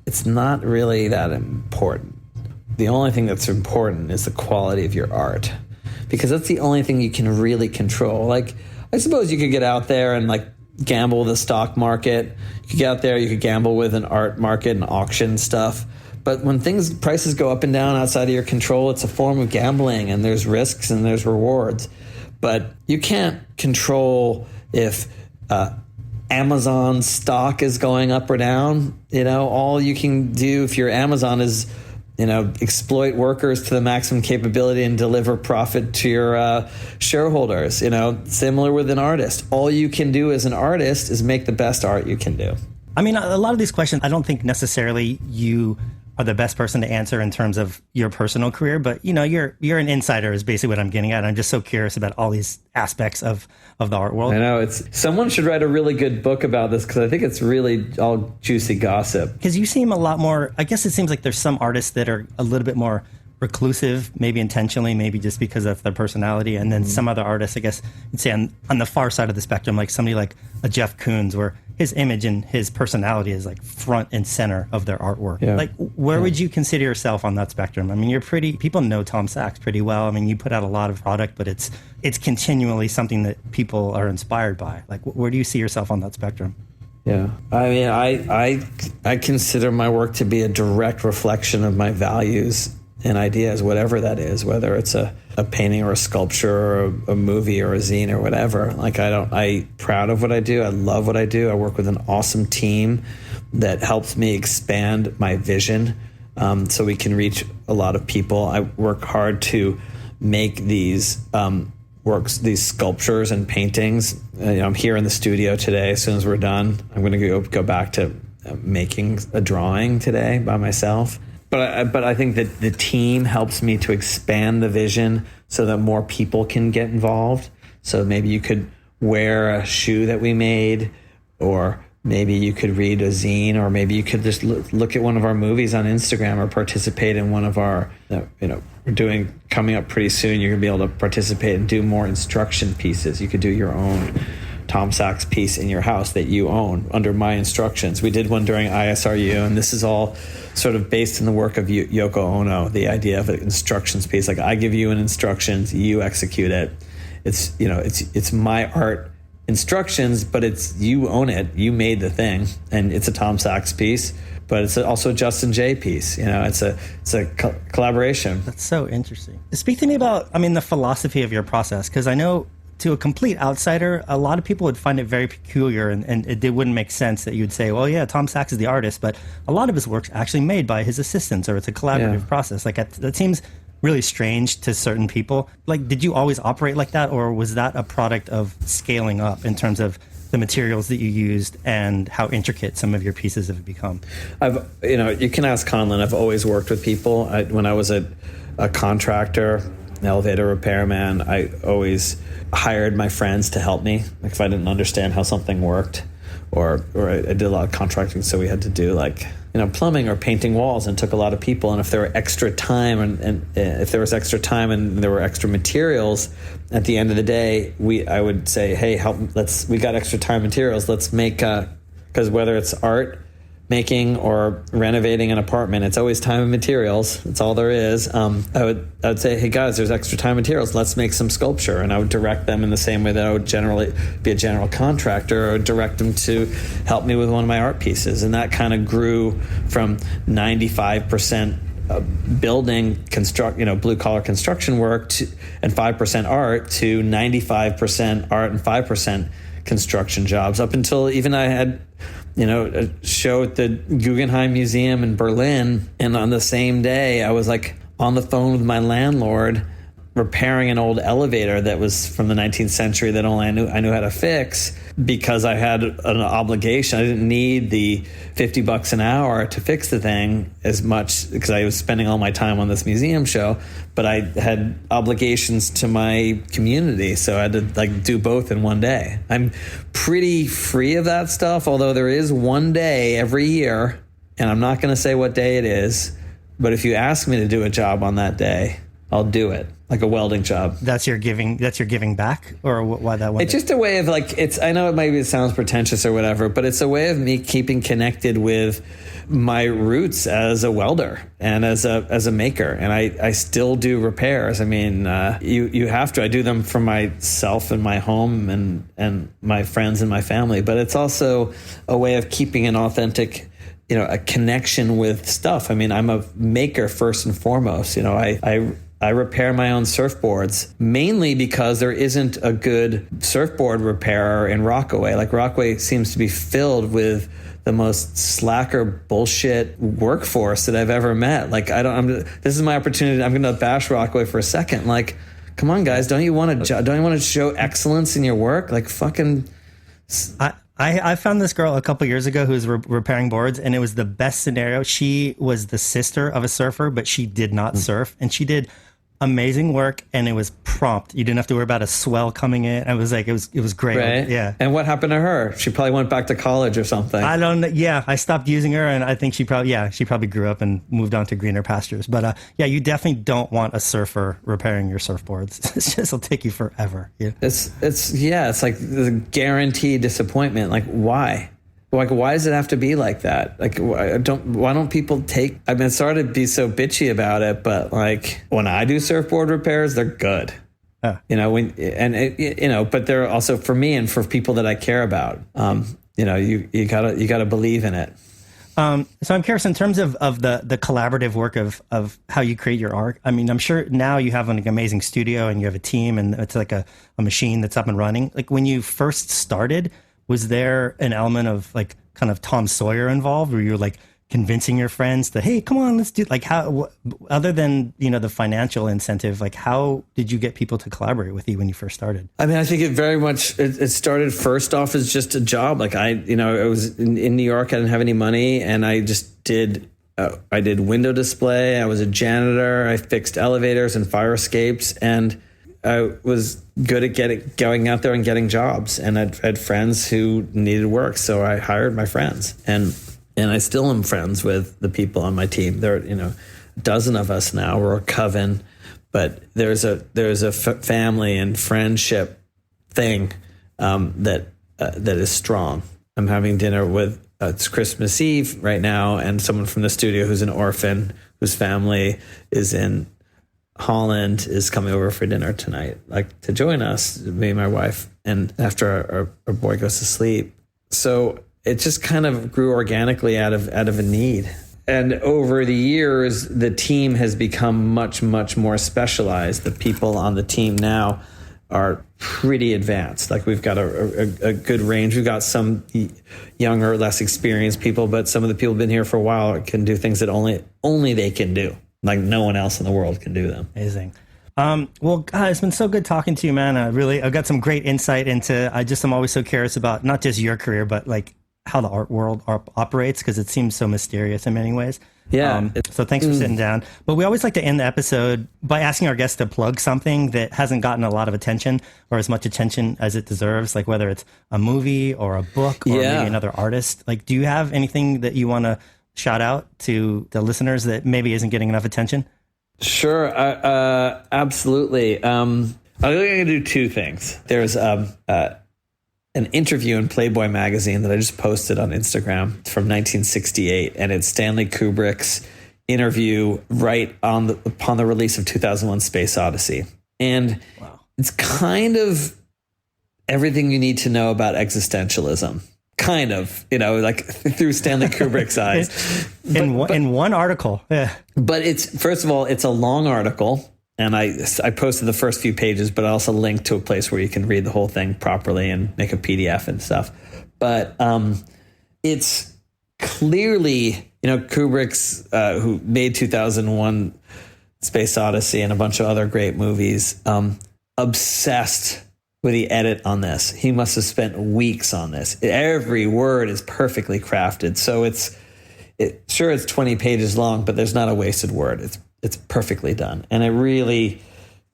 It's not really that important. The only thing that's important is the quality of your art, because that's the only thing you can really control. Like, I suppose you could get out there and like gamble with the stock market. You could get out there, you could gamble with an art market and auction stuff. But when prices go up and down outside of your control, it's a form of gambling, and there's risks and there's rewards. But you can't control if Amazon stock is going up or down. All you can do if you're Amazon is, exploit workers to the maximum capability and deliver profit to your shareholders. Similar with an artist. All you can do as an artist is make the best art you can do. I mean, a lot of these questions, I don't think necessarily you are the best person to answer in terms of your personal career, but you're an insider is basically what I'm getting at. I'm just so curious about all these aspects of the art world. I know someone should write a really good book about this, because I think it's really all juicy gossip. Because you seem a lot more, I guess it seems like there's some artists that are a little bit more reclusive, maybe intentionally, maybe just because of their personality. And then some other artists, I guess you'd say on the far side of the spectrum, like somebody like a Jeff Koons, where his image and his personality is like front and center of their artwork. Yeah. Like, where would you consider yourself on that spectrum? I mean, people know Tom Sachs pretty well. I mean, you put out a lot of product, but it's continually something that people are inspired by. Like, where do you see yourself on that spectrum? Yeah. I mean, I consider my work to be a direct reflection of my values and ideas, whatever that is, whether it's a painting or a sculpture or a movie or a zine or whatever. Like, I'm proud of what I do. I love what I do. I work with an awesome team that helps me expand my vision, so we can reach a lot of people. I work hard to make these these sculptures and paintings. I'm here in the studio today. As soon as we're done, I'm going to go back to making a drawing today by myself. But I think that the team helps me to expand the vision so that more people can get involved. So maybe you could wear a shoe that we made, or maybe you could read a zine, or maybe you could just look at one of our movies on Instagram, or participate in one of our, we're coming up pretty soon. You're going to be able to participate and do more instruction pieces. You could do your own Tom Sachs piece in your house that you own under my instructions. We did one during ISRU, and this is all sort of based in the work of Yoko Ono, the idea of an instructions piece. Like, I give you an instructions, you execute it. It's my art instructions, but you own it. You made the thing, and it's a Tom Sachs piece, but it's also a Justin J piece. It's a collaboration. That's so interesting. Speak to me about, the philosophy of your process, because I know, to a complete outsider, a lot of people would find it very peculiar, and it wouldn't make sense that you'd say, well, yeah, Tom Sachs is the artist, but a lot of his work's actually made by his assistants, or it's a collaborative process. Like, that seems really strange to certain people. Like, did you always operate like that, or was that a product of scaling up in terms of the materials that you used and how intricate some of your pieces have become? You can ask Conlon. I've always worked with people. When I was a contractor, an elevator repairman, I always hired my friends to help me. Like, if I didn't understand how something worked, or I did a lot of contracting, so we had to do plumbing or painting walls, and took a lot of people. And if there were extra time and if there was extra time and there were extra materials, at the end of the day, I would say, hey, we got extra time materials. Let's make, because whether it's art making or renovating an apartment, it's always time and materials. That's all there is. I would say, hey guys, there's extra time materials. Let's make some sculpture. And I would direct them in the same way that I would generally be a general contractor, or direct them to help me with one of my art pieces. And that kind of grew from 95% building, blue collar construction work and 5% art, to 95% art and 5% construction jobs, up until even I had a show at the Guggenheim Museum in Berlin, and on the same day I was like on the phone with my landlord repairing an old elevator that was from the 19th century that only I knew how to fix, because I had an obligation. I didn't need the $50 an hour to fix the thing as much, because I was spending all my time on this museum show, but I had obligations to my community, so I had to do both in one day. I'm pretty free of that stuff, although there is one day every year, and I'm not going to say what day it is, but if you ask me to do a job on that day, I'll do it. like a welding job. That's your giving back, or why that one? It's just a way of like, I know it sounds pretentious or whatever, but it's a way of me keeping connected with my roots as a welder and as a maker. And I still do repairs. I mean, you have to. I do them for myself and my home and my friends and my family, but it's also a way of keeping an authentic, a connection with stuff. I mean, I'm a maker first and foremost. I repair my own surfboards mainly because there isn't a good surfboard repairer in Rockaway. Like, Rockaway seems to be filled with the most slacker bullshit workforce that I've ever met. Like, this is my opportunity. I'm going to bash Rockaway for a second. Like, come on, guys. Don't you want to show excellence in your work? Like, fucking. I found this girl a couple years ago who was repairing boards, and it was the best scenario. She was the sister of a surfer, but she did not surf, and she did amazing work, and it was prompt. You didn't have to worry about a swell coming in. I was like, it was great. Right? Yeah. And what happened to her? She probably went back to college or something. I don't know. Yeah, I stopped using her, and I think she probably grew up and moved on to greener pastures. But you definitely don't want a surfer repairing your surfboards. It'll take you forever. Yeah. It's like the guaranteed disappointment. Like, why? Like, why does it have to be like that? Like, why don't people take? I mean, sorry to be so bitchy about it, but like, when I do surfboard repairs, they're good. But they're also for me and for people that I care about. You gotta believe in it. So I'm curious in terms of the collaborative work of how you create your art. I mean, I'm sure now you have an amazing studio and you have a team and it's like a machine that's up and running. Like, when you first started, was there an element of like kind of Tom Sawyer involved, where you're like convincing your friends to, hey, come on, let's do, like, how, other than, the financial incentive, like, how did you get people to collaborate with you when you first started? I mean, I think it very much, it started first off as just a job. Like, I was in New York, I didn't have any money, and I just did window display. I was a janitor. I fixed elevators and fire escapes, and I was good at going out there and getting jobs. And I had friends who needed work, so I hired my friends. And I still am friends with the people on my team. There are, a dozen of us now. We're a coven, but there's a family and friendship thing that is strong. I'm having dinner with it's Christmas Eve right now, and someone from the studio who's an orphan whose family is in Holland is coming over for dinner tonight, like to join us, me and my wife, and after our boy goes to sleep. So it just kind of grew organically out of a need. And over the years, the team has become much, much more specialized. The people on the team now are pretty advanced. Like, we've got a good range. We've got some younger, less experienced people, but some of the people who've been here for a while can do things that only they can do. Like, no one else in the world can do them. Amazing. Well, God, it's been so good talking to you, man. I've got some great insight into, I'm always so curious about not just your career, but like how the art world operates, because it seems so mysterious in many ways. Yeah. So thanks for sitting down. But we always like to end the episode by asking our guests to plug something that hasn't gotten a lot of attention or as much attention as it deserves, like whether it's a movie or a book or maybe another artist. Like, do you have anything that you want to shout out to the listeners that maybe isn't getting enough attention? Sure. Absolutely. I'm going to do two things. There's an interview in Playboy magazine that I just posted on Instagram from 1968, and it's Stanley Kubrick's interview right upon the release of 2001: Space Odyssey. And It's kind of everything you need to know about existentialism. Kind of, like through Stanley Kubrick's eyes. In one article. Yeah. But first of all, it's a long article. And I posted the first few pages, but I also linked to a place where you can read the whole thing properly and make a PDF and stuff. But it's clearly, Kubrick's, who made 2001 Space Odyssey and a bunch of other great movies, obsessed with the edit on this. He must have spent weeks on this. Every word is perfectly crafted. So it's 20 pages long, but there's not a wasted word. It's perfectly done. And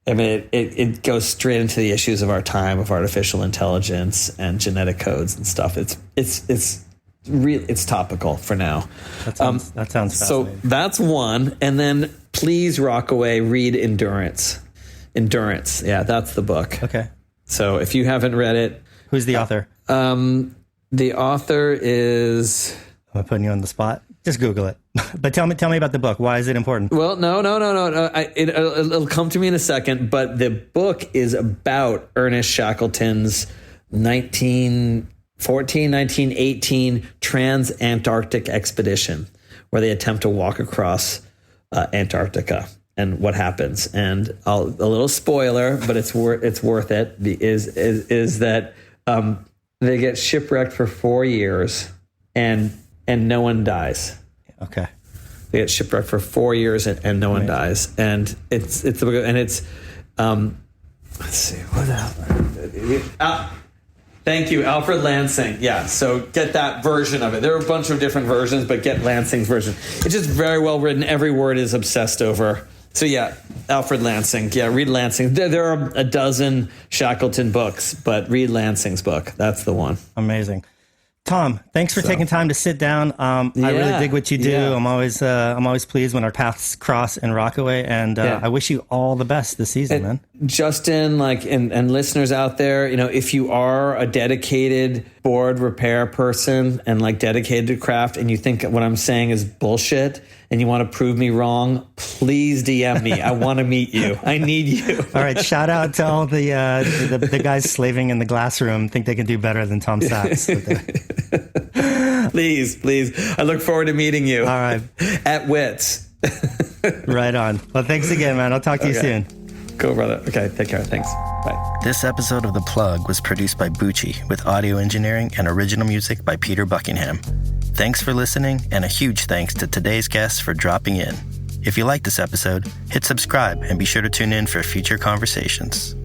it goes straight into the issues of our time, of artificial intelligence and genetic codes and stuff. It's topical for now. That sounds fascinating. So that's one. And then please, Rockaway, read Endurance. Endurance. Yeah, that's the book. Okay. So if you haven't read it, Who's the author? the author is. Am I putting you on the spot? Just Google it. But tell me about the book. Why is it important? Well, no. It'll come to me in a second. But the book is about Ernest Shackleton's 1918 trans-Antarctic expedition, where they attempt to walk across Antarctica and what happens. And a little spoiler, but it's worth it. Is that they get shipwrecked for 4 years and no one dies. Okay. They get shipwrecked for 4 years and no one dies. And it's let's see what else. Thank you, Alfred Lansing. Yeah, so get that version of it. There are a bunch of different versions, but get Lansing's version. It's just very well written. Every word is obsessed over. So yeah, Alfred Lansing. Yeah, read Lansing. There are a dozen Shackleton books, but read Lansing's book. That's the one. Amazing. Tom, thanks for taking time to sit down. I really dig what you do. Yeah. I'm always pleased when our paths cross in Rockaway, and I wish you all the best this season, man. Justin, and listeners out there, if you are a dedicated board repair person and dedicated to craft, and you think what I'm saying is bullshit, and you want to prove me wrong, please DM me. I want to meet you. I need you. All right. Shout out to all the guys slaving in the glass room. Think they can do better than Tom Sachs. Please. I look forward to meeting you. All right. At Wits. Right on. Well, thanks again, man. I'll talk to you soon. Cool, brother. Okay. Take care. Thanks. Bye. This episode of The Plug was produced by Bucci with audio engineering and original music by Peter Buckingham. Thanks for listening, and a huge thanks to today's guests for dropping in. If you like this episode, hit subscribe and be sure to tune in for future conversations.